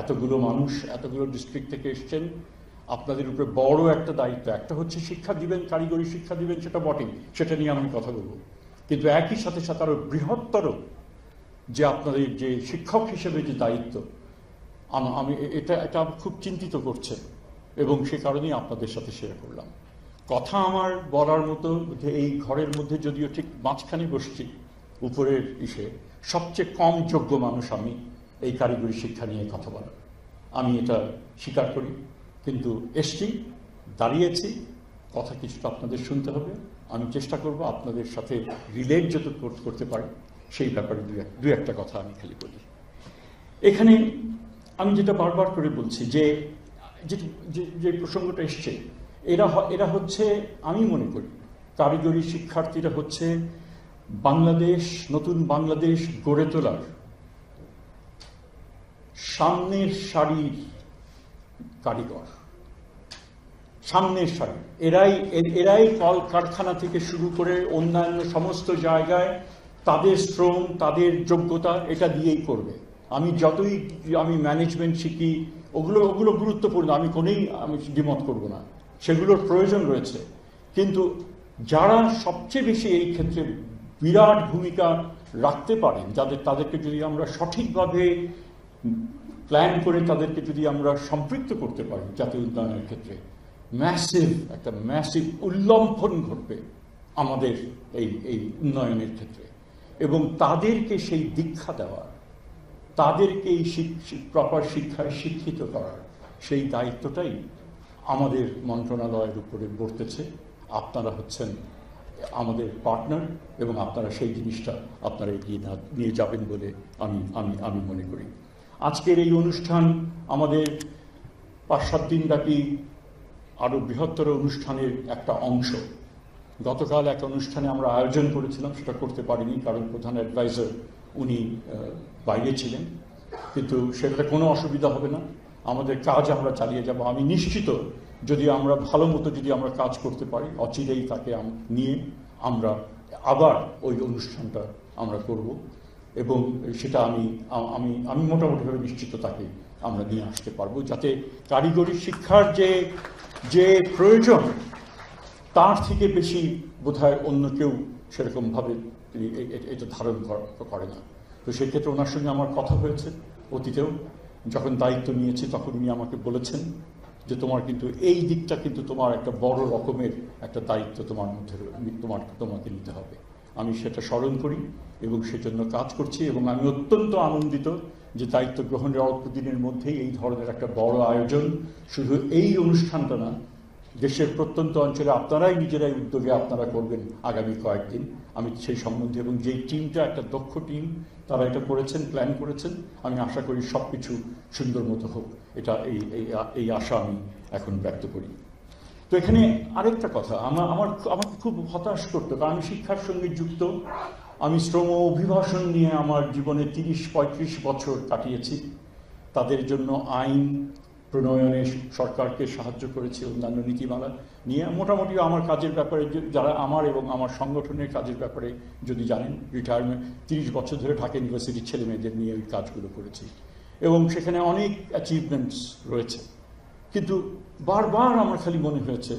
এতগুলো মানুষ এতগুলো ডিস্ট্রিক্ট থেকে এসছেন, আপনাদের উপরে বড় একটা দায়িত্ব। একটা হচ্ছে শিক্ষা দিবেন, কারিগরি শিক্ষা দিবেন, সেটা বটেই, সেটা নিয়ে আমি কথা বলবো, কিন্তু একই সাথে সাথে আরো বৃহত্তর যে আপনাদের যে শিক্ষক হিসেবে যে দায়িত্ব, আমি এটা খুব চিন্তিত করছে, এবং সে কারণেই আপনাদের সাথে শেয়ার করলাম। কথা আমার বলার মতো, এই ঘরের মধ্যে যদিও ঠিক মাঝখানে বসছি, উপরের সবচেয়ে কম যোগ্য মানুষ আমি এই কারিগরি শিক্ষা নিয়ে কথা বলার, আমি এটা স্বীকার করি। কিন্তু এসছি, দাঁড়িয়েছি, কথা কিছুটা আপনাদের শুনতে হবে। আমি চেষ্টা করব আপনাদের সাথে রিলেট যত করতে পারি সেই ব্যাপারে দু একটা কথা আমি খালি বলি। এখানে আমি যেটা বারবার করে বলছি যে যে প্রসঙ্গটা এসছে, এরা হচ্ছে, আমি মনে করি কারিগরি শিক্ষার্থীরা হচ্ছে বাংলাদেশ, নতুন বাংলাদেশ গড়ে তোলার সামনের সারির কারিগর, সামনের সারি। এরাই কল কারখানা থেকে শুরু করে অন্যান্য সমস্ত জায়গায় তাদের শ্রম, তাদের যোগ্যতা এটা দিয়েই করবে। আমি ম্যানেজমেন্ট শিখি, ওগুলো গুরুত্বপূর্ণ, আমি দ্বিমত করব না, সেগুলোর প্রয়োজন রয়েছে। কিন্তু যারা সবচেয়ে বেশি এই ক্ষেত্রে বিরাট ভূমিকা রাখতে পারেন, তাদেরকে যদি আমরা সঠিকভাবে প্ল্যান করে তাদেরকে যদি আমরা সম্পৃক্ত করতে পারি জাতীয় উন্নয়নের ক্ষেত্রে, একটা ম্যাসিভ উল্লম্ফন ঘটবে আমাদের এই উন্নয়নের ক্ষেত্রে। এবং তাদেরকে সেই দীক্ষা দেওয়ার, তাদেরকে এই প্রপার শিক্ষায় শিক্ষিত করার সেই দায়িত্বটাই আমাদের মন্ত্রণালয়ের উপরে বর্তেছে। আপনারা হচ্ছেন আমাদের পার্টনার, এবং আপনারা সেই জিনিসটা আপনারা এগিয়ে নিয়ে যাবেন বলে আমি মনে করি। আজকের এই অনুষ্ঠান আমাদের 5-7 দিন ব্যাপী আরো বৃহত্তর অনুষ্ঠানের একটা অংশ। গতকাল এক অনুষ্ঠানে আমরা আয়োজন করেছিলাম, সেটা করতে পারিনি কারণ প্রধান অ্যাডভাইজার উনি বাইরে ছিলেন, কিন্তু সেটাতে কোনো অসুবিধা হবে না, আমাদের কাজ আমরা চালিয়ে যাব। আমি নিশ্চিত যদি আমরা ভালো মতো কাজ করতে পারি, অচিরেই তাকে নিয়ে আমরা আবার ওই অনুষ্ঠানটা আমরা করব, এবং সেটা আমি মোটামুটিভাবে নিশ্চিত তাকে আমরা নিয়ে আসতে পারবো, যাতে কারিগরি শিক্ষার যে প্রয়োজন তার থেকে বেশি বোধহয় অন্য কেউ সেরকমভাবে এটা ধারণ করে না। তো সেক্ষেত্রে ওনার সঙ্গে আমার কথা হয়েছে অতীতেও, যখন দায়িত্ব নিয়েছি তখন উনি আমাকে বলেছেন যে তোমার কিন্তু এই দিকটা কিন্তু তোমার একটা বড় রকমের একটা দায়িত্ব তোমাকে নিতে হবে। আমি সেটা স্মরণ করি এবং সেজন্য কাজ করছি, এবং আমি অত্যন্ত আনন্দিত যে দায়িত্ব গ্রহণের অল্প দিনের মধ্যেই এই ধরনের একটা বড় আয়োজন, শুধু এই অনুষ্ঠানটা না, দেশের প্রত্যন্ত অঞ্চলে আপনারাই নিজেরাই উদ্যোগে আপনারা করবেন আগামী কয়েকদিন। আমি সেই সম্বন্ধে, এবং যেই টিমটা একটা দক্ষ টিম, তারা এটা করেছেন, প্ল্যান করেছেন, আমি আশা করি সব কিছু সুন্দর মতো হোক, এটা এই আশা আমি এখন ব্যক্ত করি। তো এখানে আরেকটা কথা আমাকে খুব হতাশ করতো, কারণ আমি শিক্ষার সঙ্গে যুক্ত, আমি শ্রম অভিবাসন নিয়ে আমার জীবনে 30-35 বছর কাটিয়েছি, তাদের জন্য আইন প্রণয়নে সরকারকে সাহায্য করেছি, অন্যান্য নীতিমালা নিয়ে। মোটামুটি আমার কাজের ব্যাপারে, যারা আমার এবং আমার সংগঠনের কাজের ব্যাপারে যদি জানেন, রিটায়ারমেন্ট 30 বছর ধরে ঢাকা ইউনিভার্সিটির ছেলে মেয়েদের নিয়ে ওই কাজগুলো করেছি, এবং সেখানে অনেক অ্যাচিভমেন্টস রয়েছে। কিন্তু বারবার আমার খালি মনে হয়েছে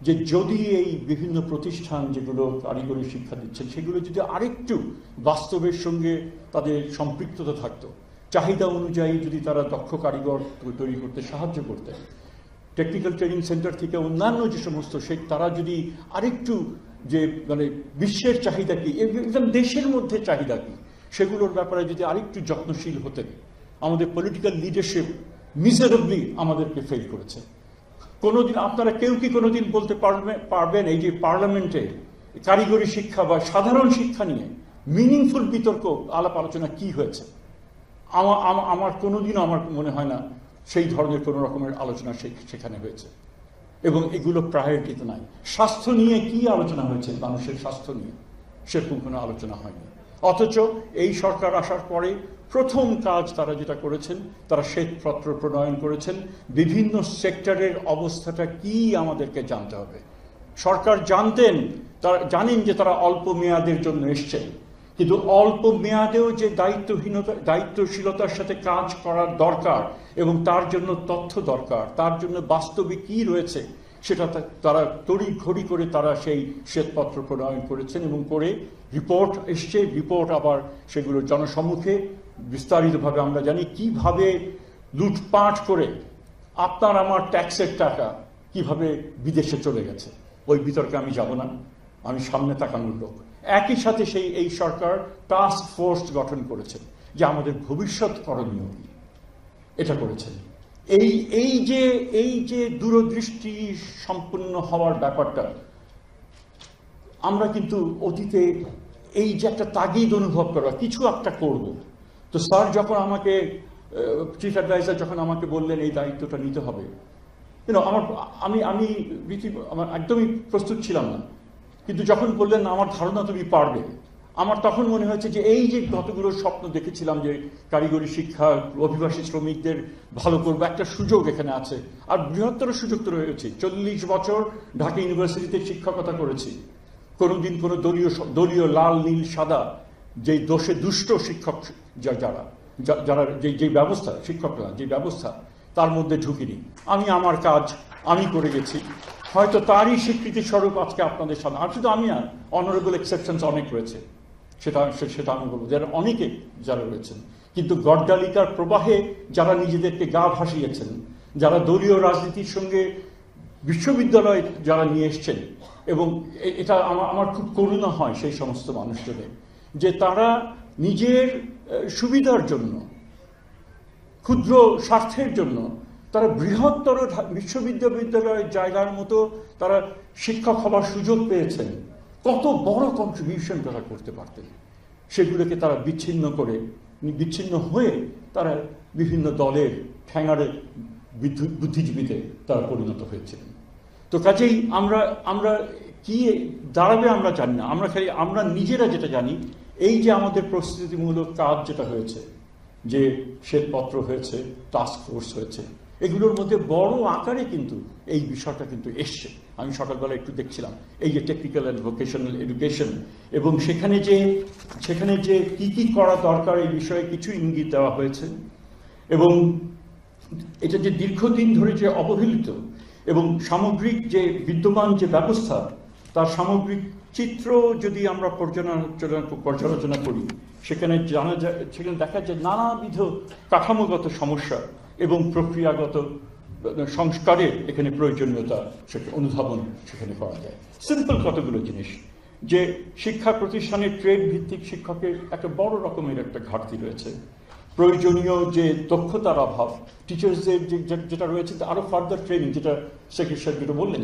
যে যদি এই বিভিন্ন প্রতিষ্ঠান যেগুলো কারিগরি শিক্ষা দিচ্ছেন, সেগুলো যদি আরেকটু বাস্তবের সঙ্গে তাদের সম্পৃক্ততা থাকতো, চাহিদা অনুযায়ী যদি তারা দক্ষ কারিগর তৈরি করতে সাহায্য করতেন, টেকনিক্যাল ট্রেনিং সেন্টার থেকে অন্যান্য যে সমস্ত তারা যদি আরেকটু বিশ্বের চাহিদা কি, একদম দেশের মধ্যে চাহিদা কি, সেগুলোর ব্যাপারে যদি আরেকটু যত্নশীল হতেন। আমাদের পলিটিক্যাল লিডারশিপ মিজারেবলি আমাদেরকে ফেল করেছে। কোনোদিন আপনারা কেউ কি কোনোদিন বলতে পারবেন এই যে পার্লামেন্টে কারিগরি শিক্ষা বা সাধারণ শিক্ষা নিয়ে মিনিংফুল বিতর্ক আলাপ আলোচনা কি হয়েছে? আমার কোনোদিনও আমার মনে হয় না সেই ধরনের কোনো রকমের আলোচনা সেখানে হয়েছে, এবং এগুলো প্রায়োরিটিতে নাই। স্বাস্থ্য নিয়ে কি আলোচনা হয়েছে? মানুষের স্বাস্থ্য নিয়ে সেরকম কোনো আলোচনা হয়নি। অথচ এই সরকার আসার পরে প্রথম কাজ তারা যেটা করেছেন, তারা শ্বেতপত্র প্রণয়ন করেছেন, বিভিন্ন সেক্টরের অবস্থাটা কি আমাদেরকে জানতে হবে। সরকার জানেন যে তারা অল্প মেয়াদের জন্য এসছেন, কিন্তু অল্প মেয়াদেও যে দায়িত্বশীলতার সাথে কাজ করার দরকার এবং তার জন্য তথ্য দরকার, তার জন্য বাস্তবে কি রয়েছে সেটা তারা তড়িঘড়ি করে তারা সেই শ্বেতপত্র প্রণয়ন করেছেন এবং করে রিপোর্ট এসছে। রিপোর্ট আবার সেগুলো জনসম্মুখে বিস্তারিতভাবে আমরা জানি কিভাবে লুটপাট করে আপনার আমার ট্যাক্সের টাকা কিভাবে বিদেশে চলে গেছে। ওই বিতর্কে আমি যাব না, আমি সামনে তাকানোর লোক। একই সাথে এই সরকার টাস্ক ফোর্স গঠন করেছেন যে আমাদের ভবিষ্যৎ করণীয় কি এটা করেছেন। এই যে দূরদৃষ্টি সম্পন্ন হওয়ার ব্যাপারটা আমরা কিন্তু অতীতে এই যে একটা তাগিদ অনুভব করা কিছু একটা করব। তো স্যার যখন আমাকে চিফ অ্যাডভাইজার যখন আমাকে বললেন এই দায়িত্বটা নিতে হবে, আমার একদমই প্রস্তুত ছিলাম না, কিন্তু যখন বললেন আমার ধারণা তুমি পারবে, আমার তখন মনে হয়েছে যে এই যে কতগুলো স্বপ্ন দেখেছিলাম যে কারিগরি শিক্ষা, অভিবাসী শ্রমিকদের ভালো করবো, একটা সুযোগ এখানে আছে। আর বৃহত্তর সুযোগ তো রয়েছে। 40 বছর ঢাকা ইউনিভার্সিটিতে শিক্ষকতা করেছি। কোনোদিন কোনো দলীয় লাল নীল সাদা যে দোষে দুষ্ট শিক্ষক যারা যে ব্যবস্থা, শিক্ষকরা যে ব্যবস্থা তার মধ্যে ঢুকিনি। আমি আমার কাজ আমি করে গেছি, হয়তো তারই স্বীকৃতি স্বরূপ আজকে আপনাদের সামনে। আর শুধু আমি না, অনারেবল এক্সেপশনস অনেক রয়েছে, সেটা আমি বলবো, যারা অনেকে যারা রয়েছেন। কিন্তু গড্ডালিকার প্রবাহে যারা নিজেদেরকে গা ভাসিয়েছেন, যারা দলীয় রাজনীতির সঙ্গে বিশ্ববিদ্যালয় যারা নিয়ে এসছেন, এবং এটা আমার খুব করুণা হয় সেই সমস্ত মানুষদের, যে তারা নিজের সুবিধার জন্য, ক্ষুদ্র স্বার্থের জন্য তারা বৃহত্তর বিশ্ববিদ্যালয়ের জায়গার মতো তারা শিক্ষক হবার সুযোগ পেয়েছেন। কত বড় কন্ট্রিবিউশন তারা করতে পারতেন, সেগুলোকে তারা বিচ্ছিন্ন হয়ে তারা বিভিন্ন দলের ঠ্যাঙারে বুদ্ধিজীবীতে তারা পরিণত হয়েছিলেন। তো কাজেই আমরা কি দাঁড়াবে আমরা জানি না। আমরা নিজেরা যেটা জানি, এই যে আমাদের প্রস্তুতিমূলক কাজ যেটা হয়েছে, যে শ্বেতপত্র হয়েছে, টাস্ক ফোর্স হয়েছে, এগুলোর মধ্যে বড় আকারে কিন্তু এই বিষয়টা কিন্তু এসছে। আমি সকালবেলা একটু দেখছিলাম এই যে টেকনিক্যাল অ্যান্ড ভোকেশনাল এডুকেশন, এবং সেখানে যে কি করা দরকার এই বিষয়ে কিছু ইঙ্গিত দেওয়া হয়েছে। এবং এটা যে দীর্ঘদিন ধরে যে অবহেলিত এবং সামগ্রিক বিদ্যমান যে ব্যবস্থা, তার সামগ্রিক চিত্র যদি আমরা পর্যালোচনা করি, সেখানে দেখা যায় নানাবিধ কাঠামোগত সমস্যা এবং প্রক্রিয়াগত সংস্কারের এখানে প্রয়োজনীয়তা অনুধাবন সেখানে করা যায়। সিম্পল কতগুলো জিনিস, যে শিক্ষা প্রতিষ্ঠানের ট্রেড ভিত্তিক শিক্ষকের একটা বড় রকমের একটা ঘাটতি রয়েছে। প্রয়োজনীয় যে দক্ষতার অভাব, টিচার্সদের যেটা রয়েছে আরো ফার্দার ট্রেনিং, যেটা সেক্রেটারি সাহেব যেটা বললেন,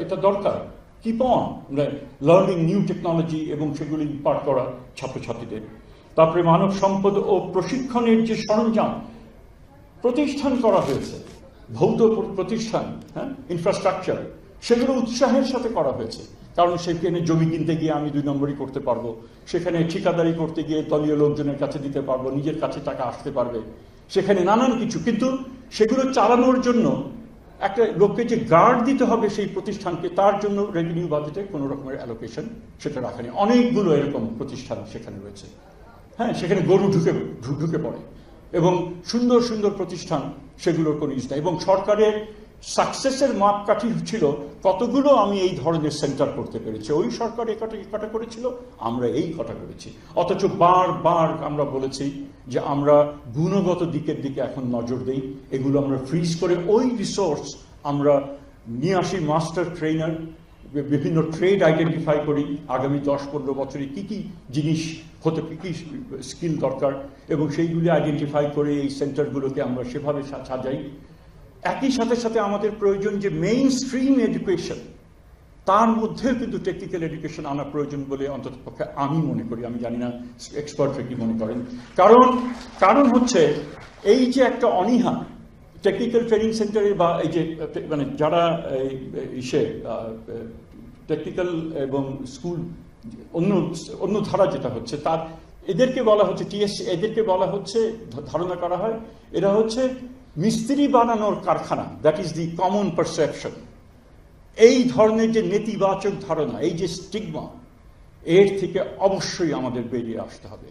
এটা দরকার। Keep on learning new technology এবং সেগুলি ইম্পার্ট করা ছাত্রছাত্রীদের। তারপরে মানব সম্পদ ও প্রশিক্ষণের যে সরঞ্জাম প্রতিষ্ঠান করা হয়েছে, ভৌত প্রতিষ্ঠান, ইনফ্রাস্ট্রাকচার, সেগুলো উৎসাহের সাথে করা হয়েছে। কারণ সেখানে জমি কিনতে গিয়ে আমি 2 নম্বরই করতে পারবো, সেখানে ঠিকাদারি করতে গিয়ে দলীয় লোকজনের কাছে দিতে পারবো, নিজের কাছে টাকা আসতে পারবে, সেখানে নানান কিছু। কিন্তু সেগুলো চালানোর জন্য একটা লোককে যে গার্ড দিতে হবে সেই প্রতিষ্ঠানকে, তার জন্য রেভিনিউ বাজেটে কোনো রকমের অ্যালোকেশন সেটা রাখা নেই। অনেকগুলো এরকম প্রতিষ্ঠান সেখানে রয়েছে, সেখানে গরু ঢুকে পড়ে, এবং সুন্দর সুন্দর প্রতিষ্ঠান, সেগুলোর কোনো ইস নেই। এবং সরকারের সাকসেসের মাপকাঠি ছিল কতগুলো আমি এই ধরনের সেন্টার করতে পেরেছি। ওই সরকার একটা করেছিল, আমরা এই কটা করেছি। অথচ বারবার আমরা বলেছি যে আমরা গুণগত দিকের দিকে এখন নজর দেই, এগুলো আমরা ফ্রিজ করে ওই রিসোর্স আমরা নিয়ে আসি। মাস্টার ট্রেনার, বিভিন্ন ট্রেড আইডেন্টিফাই করি, আগামী 10-15 বছরে কি কি জিনিস হতে, কি স্কিল দরকার, এবং সেইগুলি আইডেন্টিফাই করে এই সেন্টারগুলোকে আমরা সেভাবে সাজাই। একই সাথে আমাদের প্রয়োজন যে মেইন স্ট্রিম এডুকেশন, তার মধ্যে কিন্তু টেকনিক্যাল এডুকেশন আনা প্রয়োজন বলে অন্তত পক্ষে আমি মনে করি। আমি জানি না এক্সপার্টরা কি মনে করেন। কারণ হচ্ছে এই যে একটা অনীহা টেকনিক্যাল ট্রেনিং সেন্টারে, বা এই যে যারা টেকনিক্যাল এবং স্কুল অন্য ধারা যেটা হচ্ছে, তার এদেরকে বলা হচ্ছে টিএসসি, এদেরকে বলা হচ্ছে, ধারণা করা হয় এরা হচ্ছে মিস্ত্রি বানানোর কারখানা। That is the common perception. এই ধরনের যে নেতিবাচক ধারণা, এই যে স্টিগমা, এর থেকে অবশ্যই আমাদের বেরিয়ে আসতে হবে।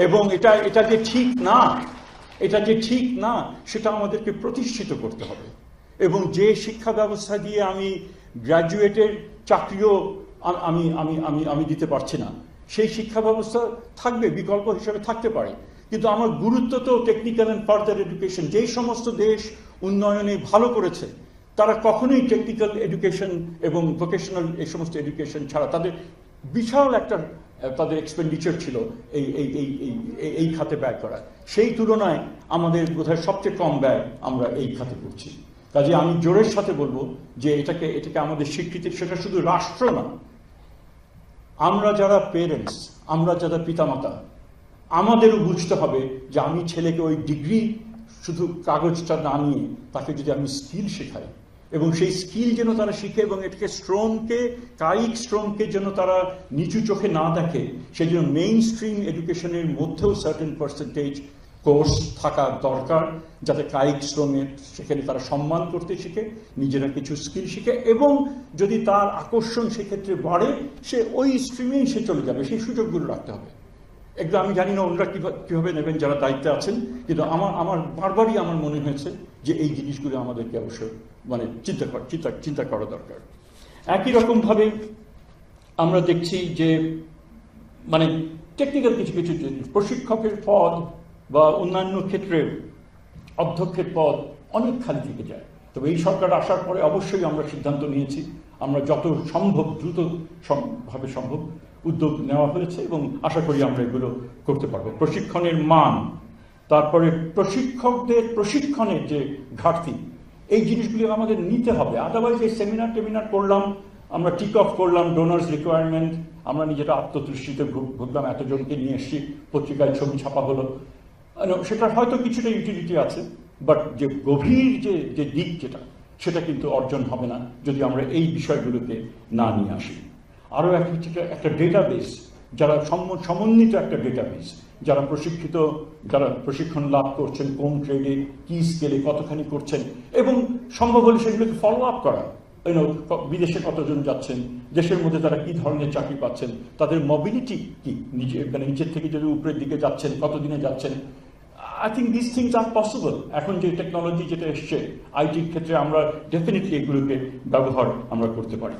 এবং এটা যে ঠিক না, এটা যে ঠিক না সেটা আমাদেরকে প্রতিষ্ঠিত করতে হবে। এবং যে শিক্ষা ব্যবস্থা দিয়ে আমি গ্র্যাজুয়েটের চাকরিও আমি আমি আমি আমি দিতে পারছি না, সেই শিক্ষা ব্যবস্থা থাকবে, বিকল্প হিসেবে থাকতে পারে। কিন্তু আমার গুরুত্ব তো টেকনিক্যাল অ্যান্ড ফার্দার এডুকেশন। যেই সমস্ত দেশ উন্নয়নে ভালো করেছে তারা কখনোই টেকনিক্যাল এডুকেশন এবং ভোকেশনাল এই সমস্ত এডুকেশন ছাড়া তাদের বিশাল একটা তাদের এক্সপেন্ডিচার ছিল এই এই এই এই খাতে ব্যয় করা। সেই তুলনায় আমাদের বোধহয় সবচেয়ে কম ব্যয় আমরা এই খাতে করছি। কাজে আমি জোরের সাথে বলবো যে এটাকে আমাদের স্বীকৃতি, সেটা শুধু রাষ্ট্র না, আমরা যারা পেরেন্টস, আমরা যারা পিতামাতা, আমাদেরও বুঝতে হবে যে আমি ছেলেকে ওই ডিগ্রি শুধু কাগজটা না নিয়ে তাকে যদি আমি স্কিল শেখাই, এবং সেই স্কিল যেন তারা শিখে এবং এটাকে শ্রমকে, কায়িক শ্রমকে যেন তারা নিচু চোখে না দেখে, সেই জন্য মেইন স্ট্রিম এডুকেশনের মধ্যেও সার্টেন পার্সেন্টেজ কোর্স থাকা দরকার, যাতে কায়িক শ্রমের সেখানে তারা সম্মান করতে শিখে, নিজেরা কিছু স্কিল শিখে, এবং যদি তার আকর্ষণ সেক্ষেত্রে বাড়ে সে ওই স্ট্রিমেই সে চলে যাবে। সেই সুযোগগুলো রাখতে হবে। একদম আমি জানি না ওনারা কীভাবে নেবেন যারা দায়িত্বে আছেন, কিন্তু আমার বারবারই আমার মনে হয়েছে যে এই জিনিসগুলো আমাদেরকে অবশ্য মানে চিন্তা করা দরকার। একই রকমভাবে আমরা দেখছি যে মানে টেকনিক্যাল কিছু কিছু প্রশিক্ষকের পদ বা অন্যান্য ক্ষেত্রে অধ্যক্ষের পদ অনেক খালি থেকে যায়। তবে এই সরকার আসার পরে অবশ্যই আমরা সিদ্ধান্ত নিয়েছি, আমরা যত সম্ভব দ্রুতভাবে সম্ভব উদ্যোগ নেওয়া হয়েছে এবং আশা করি আমরা এগুলো করতে পারবো। প্রশিক্ষণের মান, তারপরে প্রশিক্ষকদের প্রশিক্ষণের যে ঘাটতি, এই জিনিসগুলো আমাদের নিতে হবে। আদারওয়াইজ এই সেমিনার করলাম, আমরা টিক অফ করলাম ডোনার্স রিকোয়ারমেন্ট, আমরা নিজেরা আত্মতুষ্টিতে ভুগলাম, এতজনকে নিয়ে এসছি, পত্রিকায় ছবি ছাপা হলো, সেটার হয়তো কিছুটা ইউটিলিটি আছে, বাট যে গভীর যে দিক সেটা কিন্তু অর্জন হবে না যদি আমরা এই বিষয়গুলোকে না নিয়ে আসি। আরও একটা ডেটাবেস, যারা সমন্বিত একটা ডেটাবেস, যারা প্রশিক্ষণ লাভ করছেন, কোন ট্রেডে কি স্কেলে কতখানি করছেন, এবং সম্ভব হলে সেগুলোকে ফলো আপ করা। বিদেশে কতজন যাচ্ছেন, দেশের মধ্যে তারা কি ধরনের চাকরি পাচ্ছেন, তাদের মোবিলিটি কি, নিচের থেকে যদি উপরের দিকে যাচ্ছেন, কতদিনে যাচ্ছেন। I think this things are possible. এখন যে টেকনোলজি যেটা এসছে আইটির ক্ষেত্রে, আমরা ডেফিনেটলি এগুলোকে ব্যবহার আমরা করতে পারি।